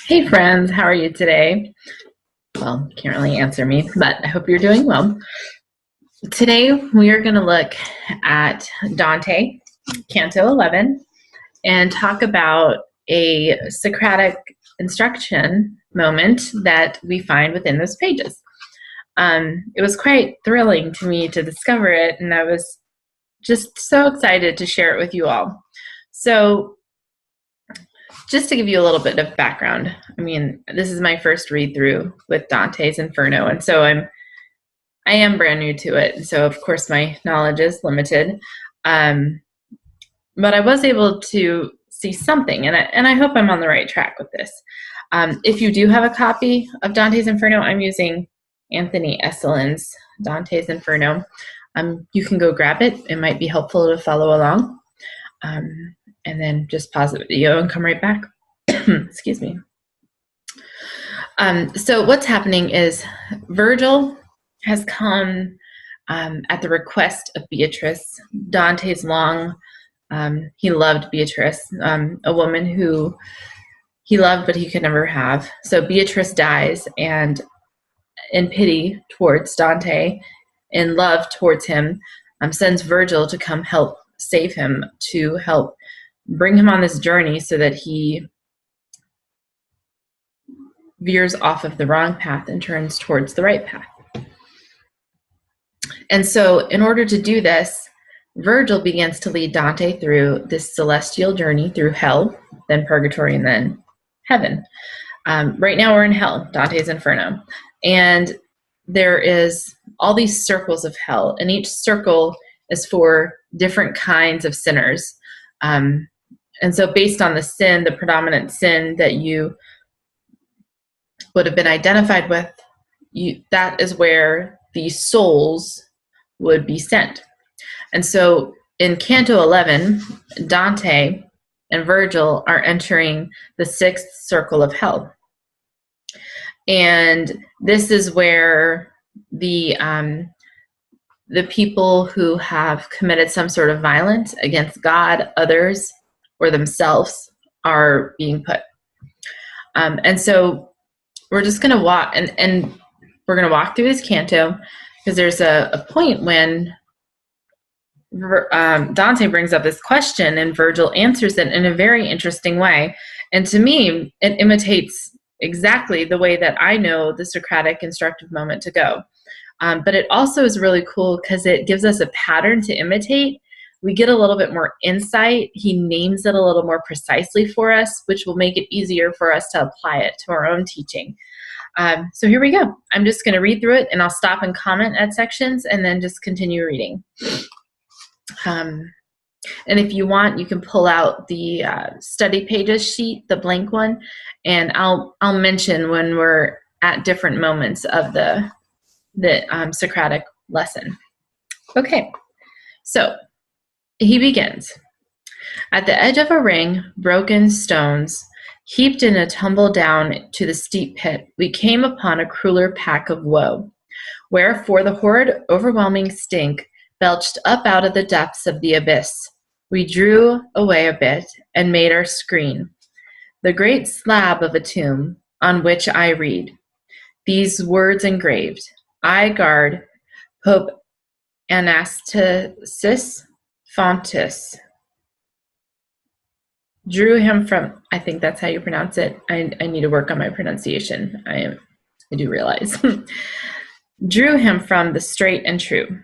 Hey friends, how are you today? Well, can't really answer me, but I hope you're doing well. Today we are going to look at Dante, Canto 11, and talk about a Socratic instruction moment that we find within those pages. It was quite thrilling to me to discover it, and I was just so excited to share it with you all. So, just to give you a little bit of background, I mean, this is my first read through with Dante's Inferno, and so I am brand new to it. So of course my knowledge is limited, but I was able to see something, and I hope I'm on the right track with this. If you do have a copy of Dante's Inferno, I'm using Anthony Esselin's Dante's Inferno. You can go grab it. It might be helpful to follow along. And then just pause the video and come right back. Excuse me. So what's happening is Virgil has come at the request of Beatrice. Dante's he loved Beatrice, a woman who he loved but he could never have. So Beatrice dies, and in pity towards Dante, in love towards him, sends Virgil to come help save him, to help bring him on this journey so that he veers off of the wrong path and turns towards the right path. And so in order to do this, Virgil begins to lead Dante through this celestial journey through hell, then purgatory, and then heaven. Right now we're in hell, Dante's Inferno. And there is all these circles of hell, and each circle is for different kinds of sinners. And so based on the sin, the predominant sin that you would have been identified with, that is where the souls would be sent. And so in Canto 11, Dante and Virgil are entering the sixth circle of hell. And this is where the people who have committed some sort of violence against God, others, or themselves are being put. And so we're just going to walk, and we're going to walk through this canto, because there's a point when Dante brings up this question and Virgil answers it in a very interesting way. And to me, it imitates exactly the way that I know the Socratic instructive moment to go. But it also is really cool because it gives us a pattern to imitate. We get a little bit more insight. He names it a little more precisely for us, which will make it easier for us to apply it to our own teaching. So here we go. I'm just going to read through it, and I'll stop and comment at sections and then just continue reading. And if you want, you can pull out the study pages sheet, the blank one, and I'll mention when we're at different moments of the Socratic lesson. Okay, so he begins. At the edge of a ring, broken stones, heaped in a tumble down to the steep pit, we came upon a crueler pack of woe. Wherefore the horrid, overwhelming stink belched up out of the depths of the abyss. We drew away a bit and made our screen, the great slab of a tomb on which I read these words engraved: I guard Pope Anastasis Fontis. Drew him from, I think that's how you pronounce it. I need to work on my pronunciation. I do realize. Drew him from the straight and true.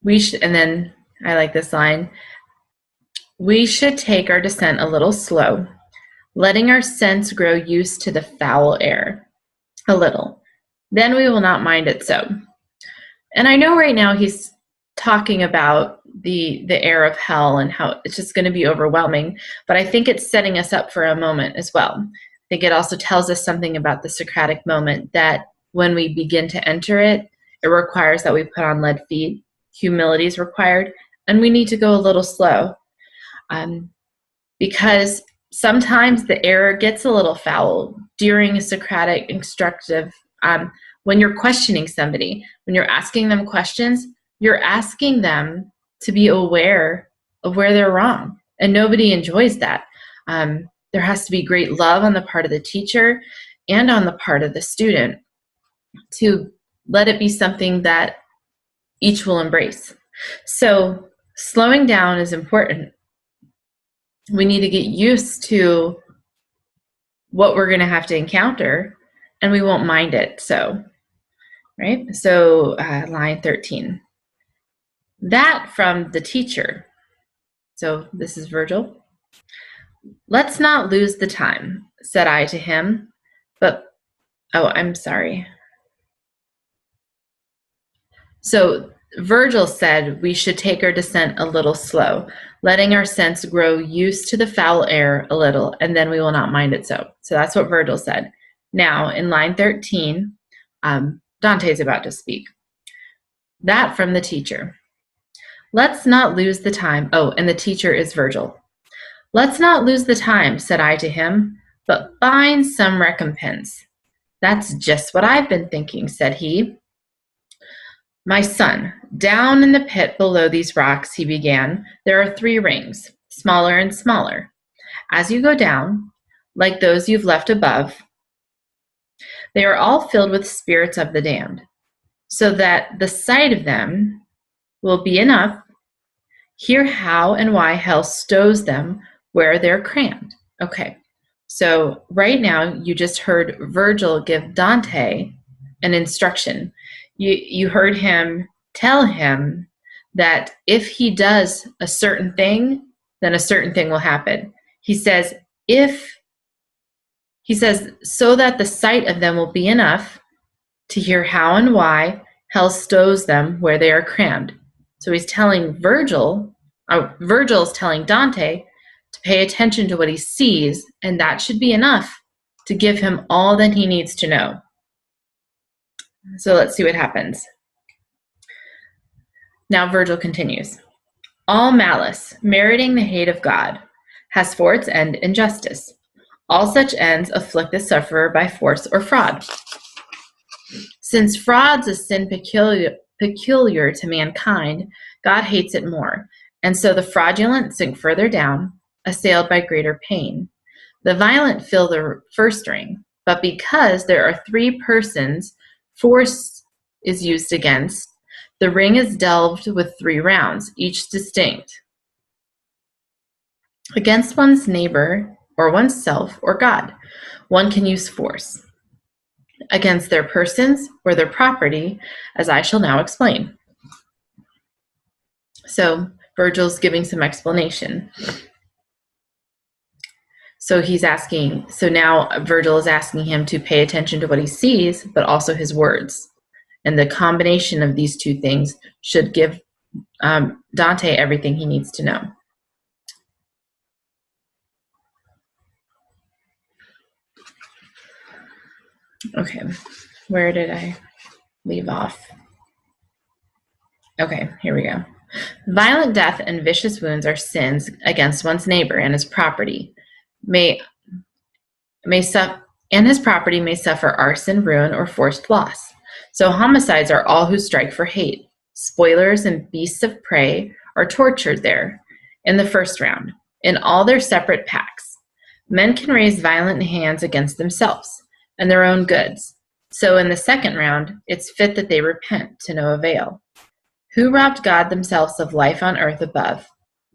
And then I like this line. We should take our descent a little slow, letting our sense grow used to the foul air a little. Then we will not mind it so. And I know right now he's talking about the air of hell and how it's just going to be overwhelming, but I think it's setting us up for a moment as well. I think it also tells us something about the Socratic moment, that when we begin to enter it, it requires that we put on lead feet. Humility is required, and we need to go a little slow, because sometimes the air gets a little foul during a Socratic instructive. When you're questioning somebody, when you're asking them questions, you're asking them to be aware of where they're wrong. And nobody enjoys that. There has to be great love on the part of the teacher and on the part of the student to let it be something that each will embrace. So slowing down is important. We need to get used to what we're going to have to encounter, and we won't mind it. So, right? So line 13. That from the teacher. So this is Virgil. Let's not lose the time, said I to him, but, oh, I'm sorry. So Virgil said we should take our descent a little slow, letting our sense grow used to the foul air a little, and then we will not mind it so. So that's what Virgil said. Now, in line 13, Dante's about to speak. That from the teacher. Let's not lose the time. Oh, and the teacher is Virgil. Let's not lose the time, said I to him, but find some recompense. That's just what I've been thinking, said he. My son, down in the pit below these rocks, he began, there are 3 rings, smaller and smaller. As you go down, like those you've left above, they are all filled with spirits of the damned, so that the sight of them will be enough. Hear how and why hell stows them where they're crammed. Okay, so right now you just heard Virgil give Dante an instruction. You heard him tell him that if he does a certain thing, then a certain thing will happen. He says, so that the sight of them will be enough to hear how and why hell stows them where they are crammed. So he's telling Virgil's telling Dante to pay attention to what he sees, and that should be enough to give him all that he needs to know. So let's see what happens. Now Virgil continues. All malice, meriting the hate of God, has for its end injustice. All such ends afflict the sufferer by force or fraud. Since fraud's a sin peculiar to mankind, God hates it more, and so the fraudulent sink further down, assailed by greater pain. The violent fill the first ring, but because there are 3 persons force is used against, the ring is delved with 3 rounds, each distinct. Against one's neighbor, or oneself, or God, one can use force. Against their persons or their property, as I shall now explain. So Virgil's giving some explanation. So now Virgil is asking him to pay attention to what he sees, but also his words. And the combination of these 2 things should give Dante everything he needs to know. Okay, where did I leave off? Okay, here we go. Violent death and vicious wounds are sins against one's neighbor and his property. And his property may suffer arson, ruin, or forced loss. So homicides are all who strike for hate. Spoilers and beasts of prey are tortured there in the first round, in all their separate packs. Men can raise violent hands against themselves and their own goods. So in the second round, it's fit that they repent to no avail. Who robbed God themselves of life on earth above,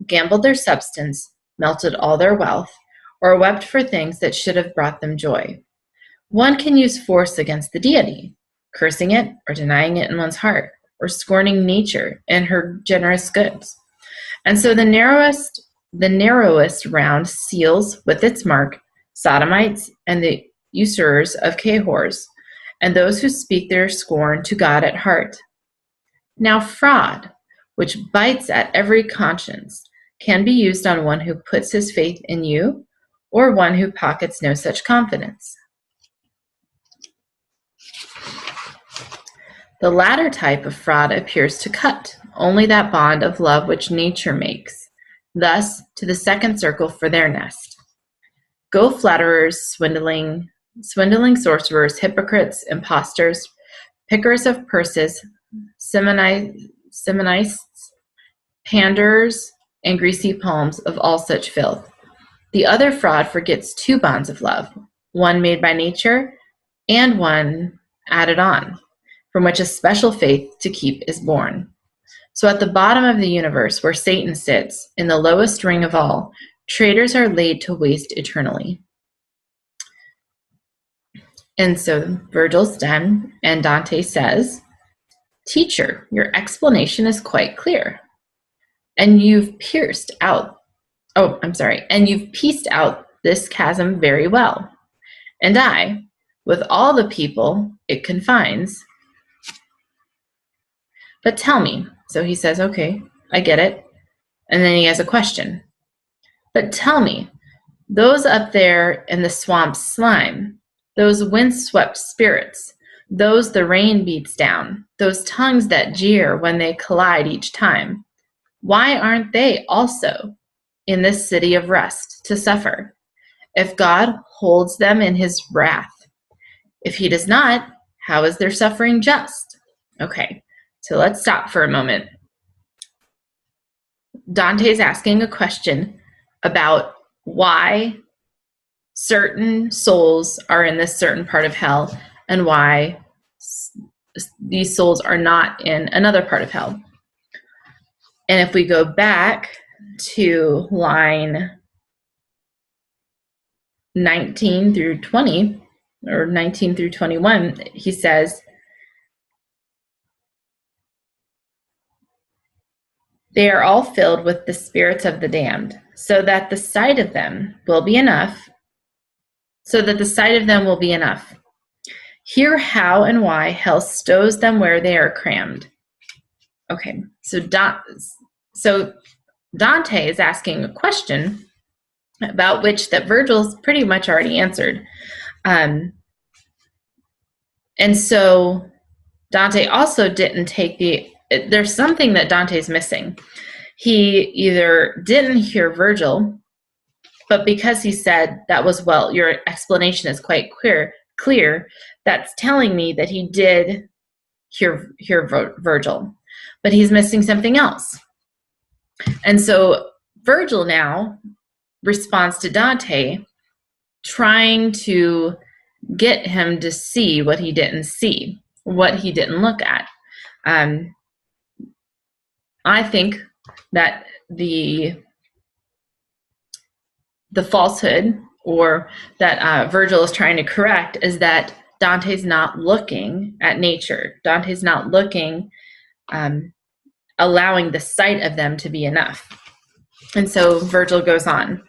gambled their substance, melted all their wealth, or wept for things that should have brought them joy. One can use force against the deity, cursing it or denying it in one's heart, or scorning nature and her generous goods. And so the narrowest round seals with its mark sodomites and the usurers of Cahors, and those who speak their scorn to God at heart. Now fraud, which bites at every conscience, can be used on one who puts his faith in you, or one who pockets no such confidence. The latter type of fraud appears to cut only that bond of love which nature makes, thus to the second circle for their nest. Go flatterers, swindling sorcerers, hypocrites, impostors, pickers of purses, Simonists, panders, and greasy palms of all such filth. The other fraud forgets two bonds of love, one made by nature and one added on, from which a special faith to keep is born. So at the bottom of the universe, where Satan sits, in the lowest ring of all, traitors are laid to waste eternally. And so Virgil's done, and Dante says, "Teacher, your explanation is quite clear, and you've pieced out this chasm very well. And I, with all the people it confines, but tell me," so he says, okay, I get it. And then he has a question. "But tell me, those up there in the swamp's slime, those windswept spirits, those the rain beats down, those tongues that jeer when they collide each time, why aren't they also in this city of rest to suffer, if God holds them in his wrath? If he does not, how is their suffering just?" Okay, so let's stop for a moment. Dante is asking a question about why certain souls are in this certain part of hell and why these souls are not in another part of hell. And if we go back to line 19 through 20, or 19 through 21, he says, "They are all filled with the spirits of the damned, so that the sight of them will be enough. Hear how and why hell stows them where they are crammed." Okay, so Dante is asking a question about which that Virgil's pretty much already answered. And so Dante also didn't take there's something that Dante's missing. He either didn't hear Virgil, but because he said that was, well, your explanation is quite clear, that's telling me that he did hear Virgil, but he's missing something else. And so Virgil now responds to Dante, trying to get him to see what he didn't see, what he didn't look at. I think that the falsehood, or that Virgil is trying to correct, is that Dante's not looking at nature. Dante's not looking, allowing the sight of them to be enough. And so Virgil goes on.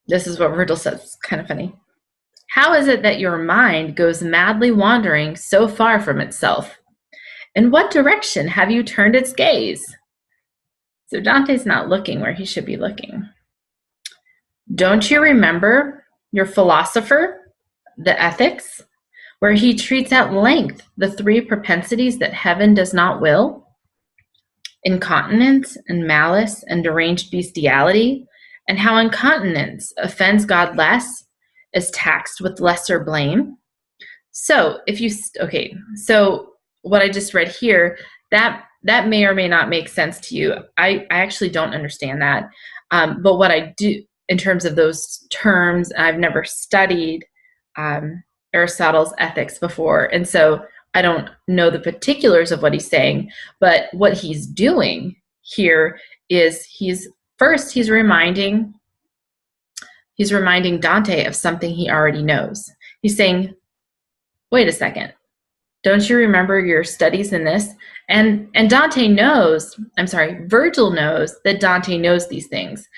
This is what Virgil says. It's kind of funny. "How is it that your mind goes madly wandering so far from itself? In what direction have you turned its gaze?" So Dante's not looking where he should be looking. "Don't you remember your philosopher, the Ethics, where he treats at length the three propensities that heaven does not will? Incontinence and malice and deranged bestiality, and how incontinence offends God less, is taxed with lesser blame." So so what I just read here, that may or may not make sense to you. I actually don't understand that. But what I do, in terms of those terms, I've never studied Aristotle's Ethics before, and so I don't know the particulars of what he's saying. But what he's doing here is he's reminding Dante of something he already knows. He's saying, wait a second, don't you remember your studies in this? And Virgil knows that Dante knows these things.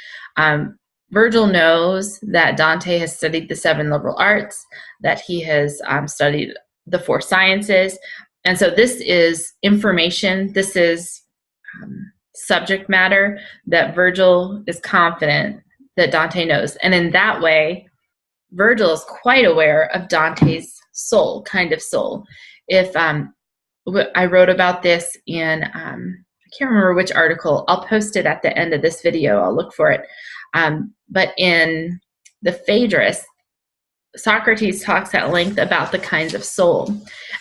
Virgil knows that Dante has studied the 7 liberal arts, that he has studied the 4 sciences. And so this is information, this is subject matter that Virgil is confident that Dante knows. And in that way, Virgil is quite aware of Dante's soul. If I wrote about this in, I can't remember which article, I'll post it at the end of this video, I'll look for it. But in the Phaedrus, Socrates talks at length about the kinds of soul,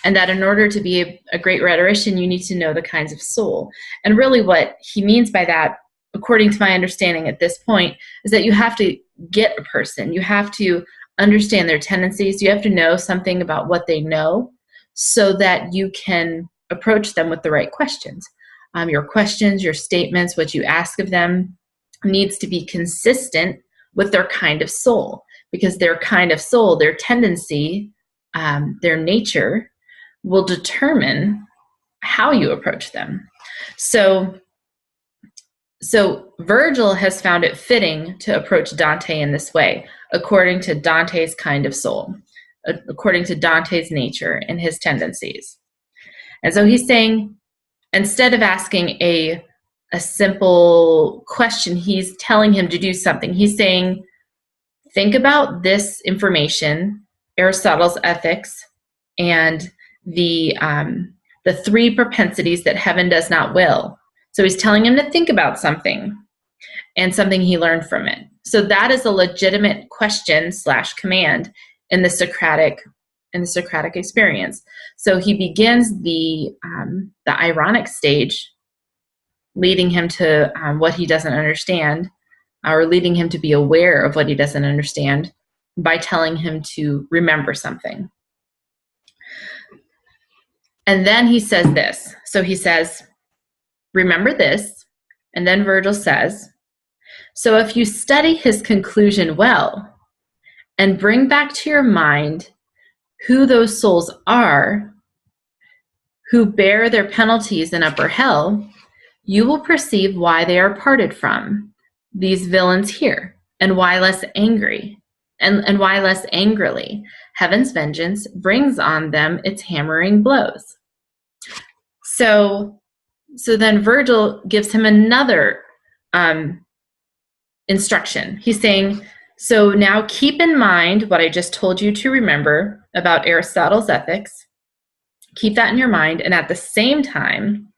and that in order to be a great rhetorician, you need to know the kinds of soul. And really what he means by that, according to my understanding at this point, is that you have to get a person. You have to understand their tendencies. You have to know something about what they know so that you can approach them with the right questions. Your questions, your statements, what you ask of them needs to be consistent with their kind of soul, because their kind of soul, their tendency, their nature will determine how you approach them. So Virgil has found it fitting to approach Dante in this way, according to Dante's kind of soul, according to Dante's nature and his tendencies. And so he's saying, instead of asking a simple question, he's telling him to do something. He's saying, think about this information, Aristotle's Ethics, and the three propensities that heaven does not will. So he's telling him to think about something and something he learned from it. So that is a legitimate question / command in the Socratic experience. So he begins the ironic stage, leading him to what he doesn't understand, or leading him to be aware of what he doesn't understand, by telling him to remember something. And then he says this. So he says, remember this. And then Virgil says, so if you study his conclusion well and bring back to your mind who those souls are who bear their penalties in upper hell, you will perceive why they are parted from these villains here, and why less angry, and why less angrily heaven's vengeance brings on them its hammering blows. So then Virgil gives him another instruction. He's saying, so now keep in mind what I just told you to remember about Aristotle's Ethics. Keep that in your mind, and at the same time,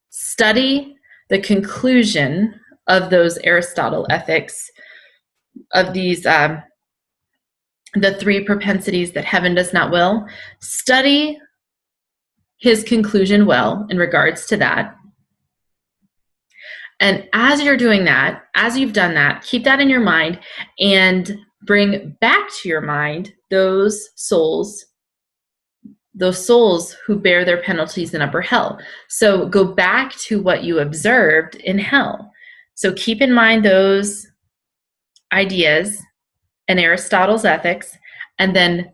study the conclusion of those Aristotle Ethics, of these, the three propensities that heaven does not will. Study his conclusion well in regards to that. And as you're doing that, as you've done that, keep that in your mind and bring back to your mind those souls who bear their penalties in upper hell. So go back to what you observed in hell. So keep in mind those ideas in Aristotle's Ethics, and then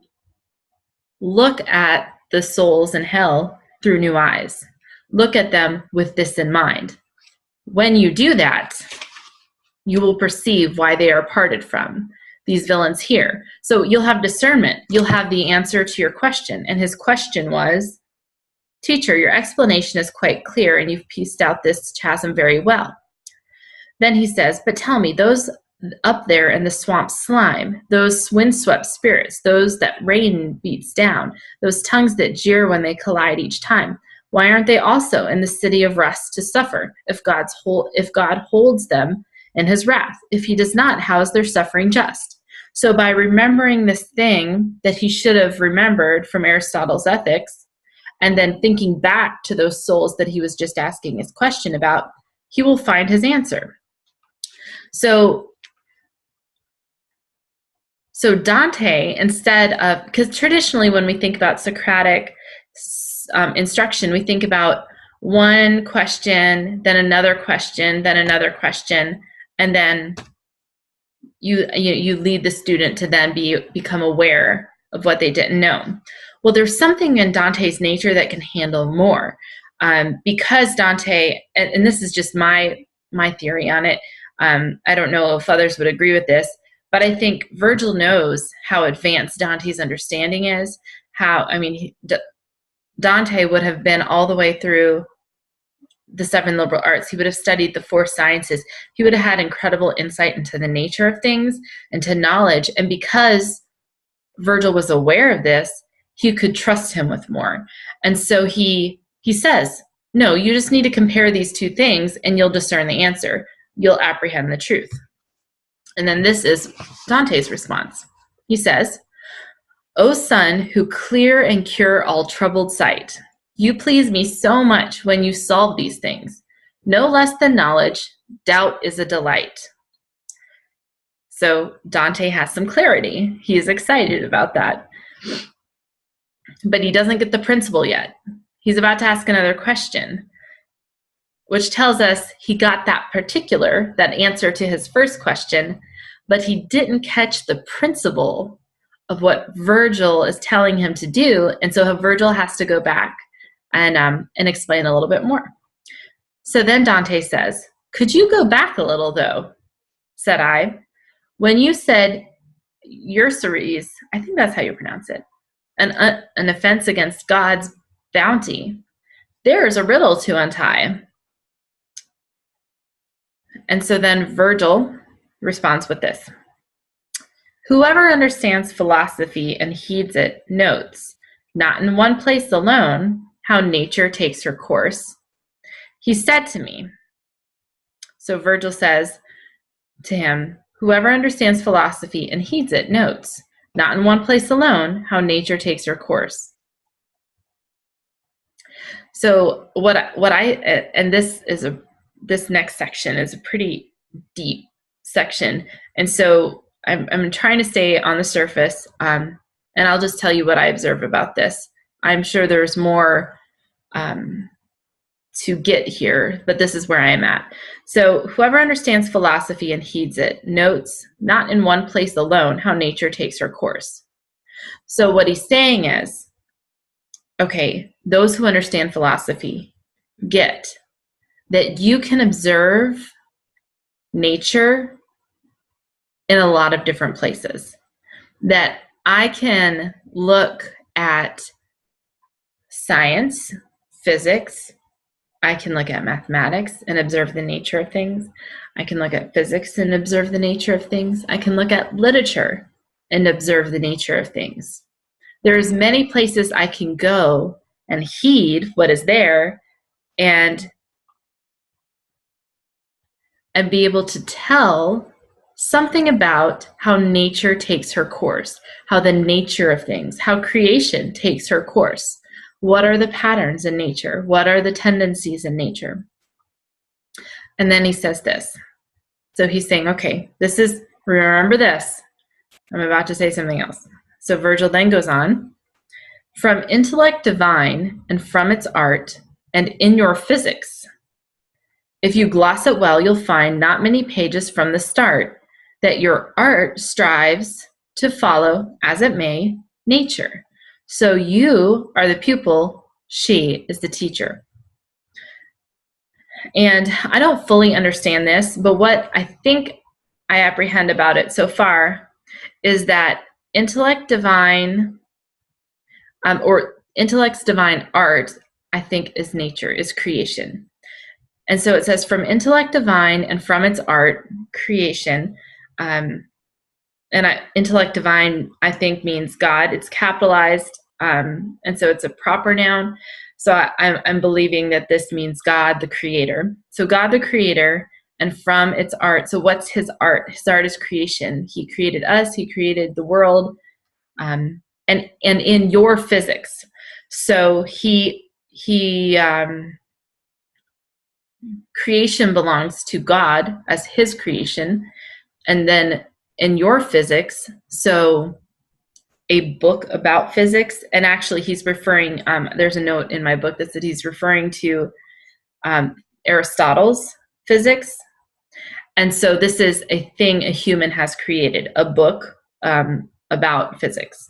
look at the souls in hell through new eyes. Look at them with this in mind. When you do that, you will perceive why they are parted from these villains here. So you'll have discernment. You'll have the answer to your question. And his question was, teacher, your explanation is quite clear and you've pieced out this chasm very well. Then he says, but tell me, those up there in the swamp slime, those windswept spirits, those that rain beats down, those tongues that jeer when they collide each time, why aren't they also in the city of rest to suffer if God holds them in his wrath? If he does not, how is their suffering just? So by remembering this thing that he should have remembered from Aristotle's Ethics, and then thinking back to those souls that he was just asking his question about, he will find his answer. So Dante, instead of, because traditionally when we think about Socratic instruction, we think about one question, then another question, then another question, and then you lead the student to then become aware of what they didn't know. Well, there's something in Dante's nature that can handle more, because Dante, and this is just my theory on it. I don't know if others would agree with this, but I think Virgil knows how advanced Dante's understanding is. Dante would have been all the way through the 7 liberal arts. He would have studied the 4 sciences. He would have had incredible insight into the nature of things and to knowledge. And because Virgil was aware of this, he could trust him with more. And so he says, no, you just need to compare these 2 things and you'll discern the answer. You'll apprehend the truth. And then this is Dante's response. He says, O sun, who clear and cure all troubled sight, you please me so much when you solve these things. No less than knowledge, doubt is a delight. So Dante has some clarity. He is excited about that. But he doesn't get the principle yet. He's about to ask another question, which tells us he got that answer to his first question, but he didn't catch the principle of what Virgil is telling him to do. And so Virgil has to go back and explain a little bit more. So then Dante says, "Could you go back a little, though?" said I. "When you said usuries," I think that's how you pronounce it, an offense against God's bounty, there is a riddle to untie. And so then Virgil responds with this: "Whoever understands philosophy and heeds it notes, not in one place alone, how nature takes her course. He said to me," so Virgil says to him, "Whoever understands philosophy and heeds it notes, not in one place alone, how nature takes her course." So this next section is a pretty deep section, and so I'm trying to stay on the surface, and I'll just tell you what I observe about this. I'm sure there's more to get here, but this is where I am at. So whoever understands philosophy and heeds it notes, not in one place alone, how nature takes her course. So what he's saying is, okay, those who understand philosophy get that you can observe nature in a lot of different places. That I can look at science, physics, I can look at mathematics and observe the nature of things. I can look at physics and observe the nature of things. I can look at literature and observe the nature of things. There's many places I can go and heed what is there and be able to tell something about how nature takes her course, how the nature of things, how creation takes her course. What are the patterns in nature? What are the tendencies in nature? And then he says this. So he's saying, okay, remember this. I'm about to say something else. So Virgil then goes on, "From intellect divine and from its art and in your physics, if you gloss it well, you'll find not many pages from the start that your art strives to follow, as it may, nature. So you are the pupil, she is the teacher." And I don't fully understand this, but what I think I apprehend about it so far is that intellect divine, or intellect's divine art, I think is nature, is creation. And so it says, from intellect divine and from its art, creation. Intellect divine, I think, means God. It's capitalized, and so it's a proper noun. So I'm believing that this means God, the creator. So God, the creator, and from its art. So what's his art? His art is creation. He created us. He created the world, and in your physics. So creation belongs to God as his creation, and then in your physics, so a book about physics, and actually he's referring, there's a note in my book that said he's referring to Aristotle's physics. And so this is a thing a human has created, a book about physics.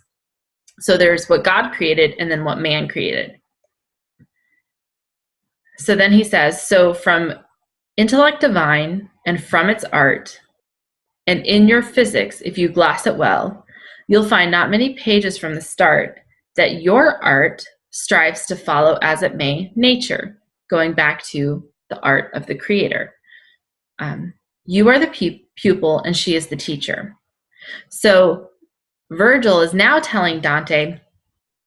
So there's what God created and then what man created. So then he says, so from intellect divine and from its art, and in your physics, if you gloss it well, you'll find not many pages from the start that your art strives to follow, as it may, nature, going back to the art of the creator. You are the pupil and she is the teacher. So Virgil is now telling Dante,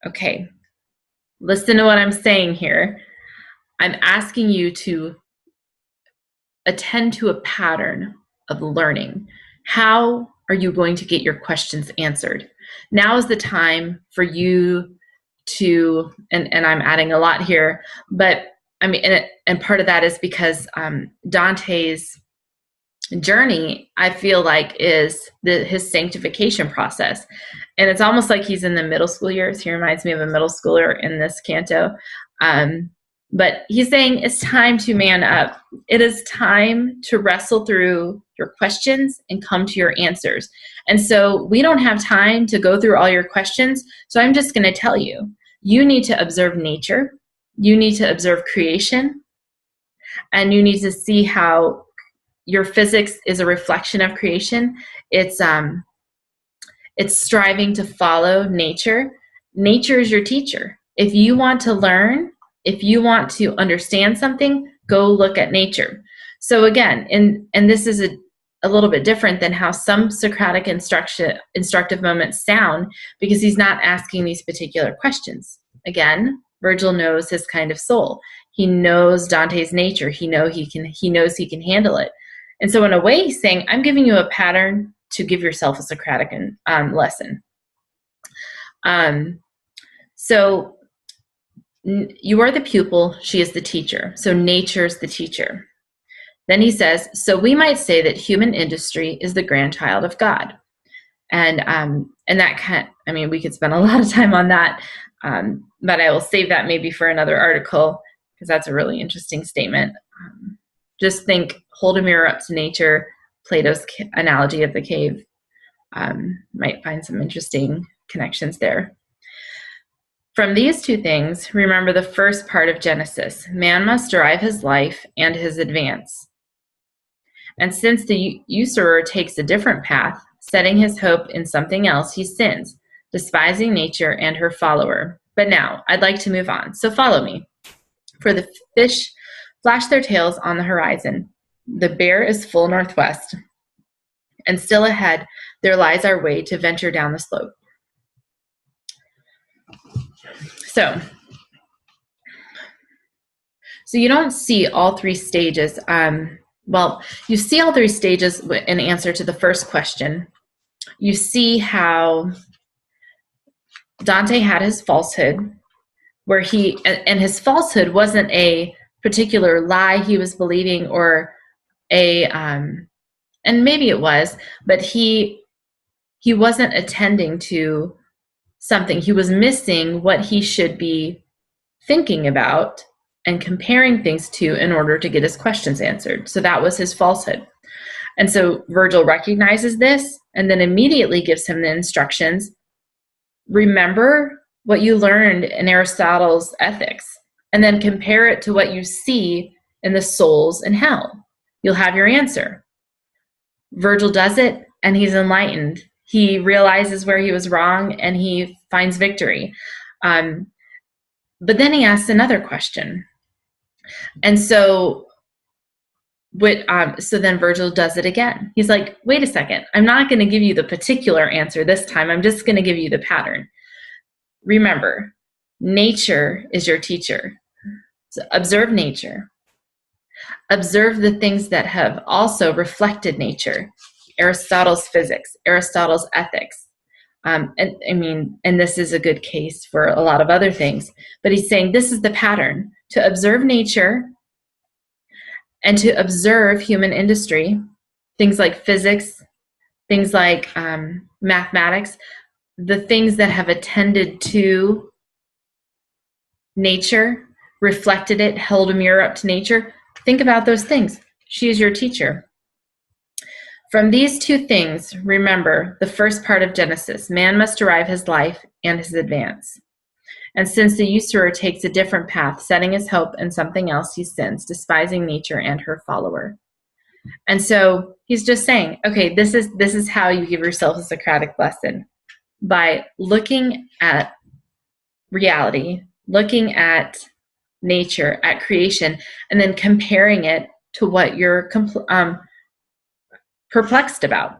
okay, listen to what I'm saying here. I'm asking you to attend to a pattern of learning. How are you going to get your questions answered? Now is the time for you to, and I'm adding a lot here, but I mean, and part of that is because Dante's journey, I feel like, is his sanctification process. And it's almost like he's in the middle school years. He reminds me of a middle schooler in this canto. But he's saying it's time to man up. It is time to wrestle through your questions and come to your answers. And so we don't have time to go through all your questions. So I'm just going to tell you, you need to observe nature. You need to observe creation. And you need to see how your physics is a reflection of creation. It's striving to follow nature. Nature is your teacher. If you want to learn, if you want to understand something, go look at nature. So again, and this is a little bit different than how some Socratic instructive moments sound, because he's not asking these particular questions. Again, Virgil knows his kind of soul. He knows Dante's nature. He knows he can handle it. And so in a way, he's saying, I'm giving you a pattern to give yourself a Socratic lesson. So you are the pupil, she is the teacher. So nature's the teacher. Then he says, so we might say that human industry is the grandchild of God. And that we could spend a lot of time on that, but I will save that maybe for another article, because that's a really interesting statement. Just think, hold a mirror up to nature, Plato's analogy of the cave. Might find some interesting connections there. From these two things, remember the first part of Genesis. Man must derive his life and his advance. And since the usurer takes a different path, setting his hope in something else, he sins, despising nature and her follower. But now, I'd like to move on. So follow me. For the fish flash their tails on the horizon. The bear is full northwest. And still ahead, there lies our way to venture down the slope. So you don't see all three stages. You see all three stages in answer to the first question. You see how Dante had his falsehood, where and his falsehood wasn't a particular lie he was believing, or and maybe it was, but he wasn't attending to something. He was missing what he should be thinking about and comparing things to in order to get his questions answered. So that was his falsehood. And so Virgil recognizes this and then immediately gives him the instructions. Remember what you learned in Aristotle's Ethics, and then compare it to what you see in the souls in hell. You'll have your answer. Virgil does it, and he's enlightened. He realizes where he was wrong, and he finds victory. But then he asks another question. And so then Virgil does it again. He's like, wait a second, I'm not going to give you the particular answer this time. I'm just going to give you the pattern. Remember, nature is your teacher. So observe nature. Observe the things that have also reflected nature. Aristotle's physics, Aristotle's ethics. And this is a good case for a lot of other things. But he's saying this is the pattern: to observe nature and to observe human industry, things like physics, things like mathematics, the things that have attended to nature, reflected it, held a mirror up to nature. Think about those things. She is your teacher. From these two things, remember the first part of Genesis. Man must derive his life and his advance. And since the usurer takes a different path, setting his hope in something else, he sins, despising nature and her follower. And so he's just saying, okay, this is how you give yourself a Socratic lesson, by looking at reality, looking at nature, at creation, and then comparing it to what you're perplexed about.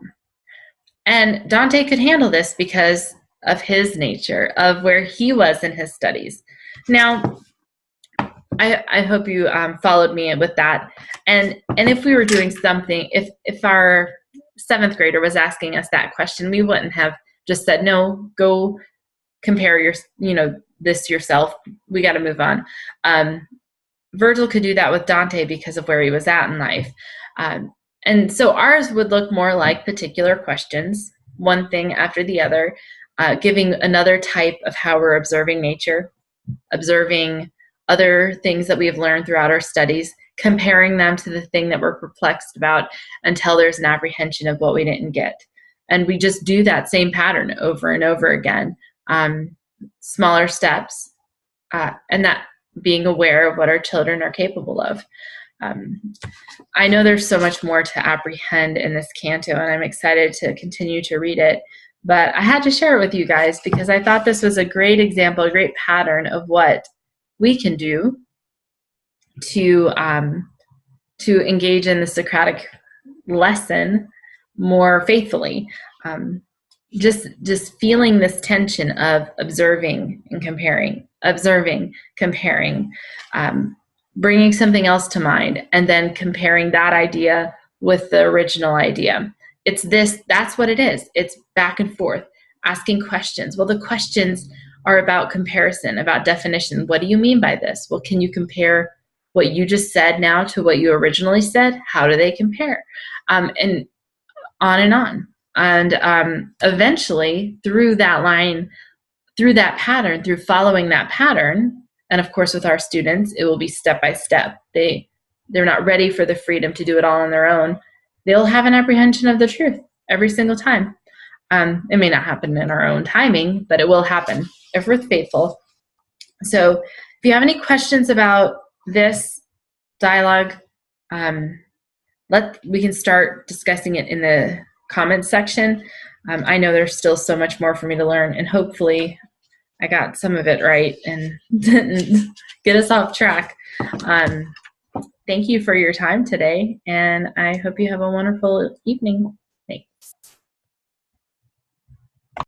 And Dante could handle this because of his nature, of where he was in his studies. Now, I hope you followed me with that. And if we were doing something, if our seventh grader was asking us that question, we wouldn't have just said, no, go compare this yourself. We got to move on. Virgil could do that with Dante because of where he was at in life. And so ours would look more like particular questions, one thing after the other, giving another type of how we're observing nature, observing other things that we have learned throughout our studies, comparing them to the thing that we're perplexed about until there's an apprehension of what we didn't get. And we just do that same pattern over and over again, smaller steps, and that being aware of what our children are capable of. I know there's so much more to apprehend in this canto, and I'm excited to continue to read it. But I had to share it with you guys because I thought this was a great example, a great pattern of what we can do to engage in the Socratic lesson more faithfully. Just feeling this tension of observing and comparing, bringing something else to mind, and then comparing that idea with the original idea. That's what it is. It's back and forth, asking questions. Well, the questions are about comparison, about definition. What do you mean by this? Well, can you compare what you just said now to what you originally said? How do they compare? And on and on. And eventually, through that line, through that pattern, through following that pattern, and of course with our students, it will be step by step. They're not ready for the freedom to do it all on their own. They'll have an apprehension of the truth every single time. It may not happen in our own timing, but it will happen if we're faithful. So if you have any questions about this dialogue, we can start discussing it in the comments section. I know there's still so much more for me to learn, and hopefully I got some of it right and didn't get us off track. Thank you for your time today, and I hope you have a wonderful evening. Thanks.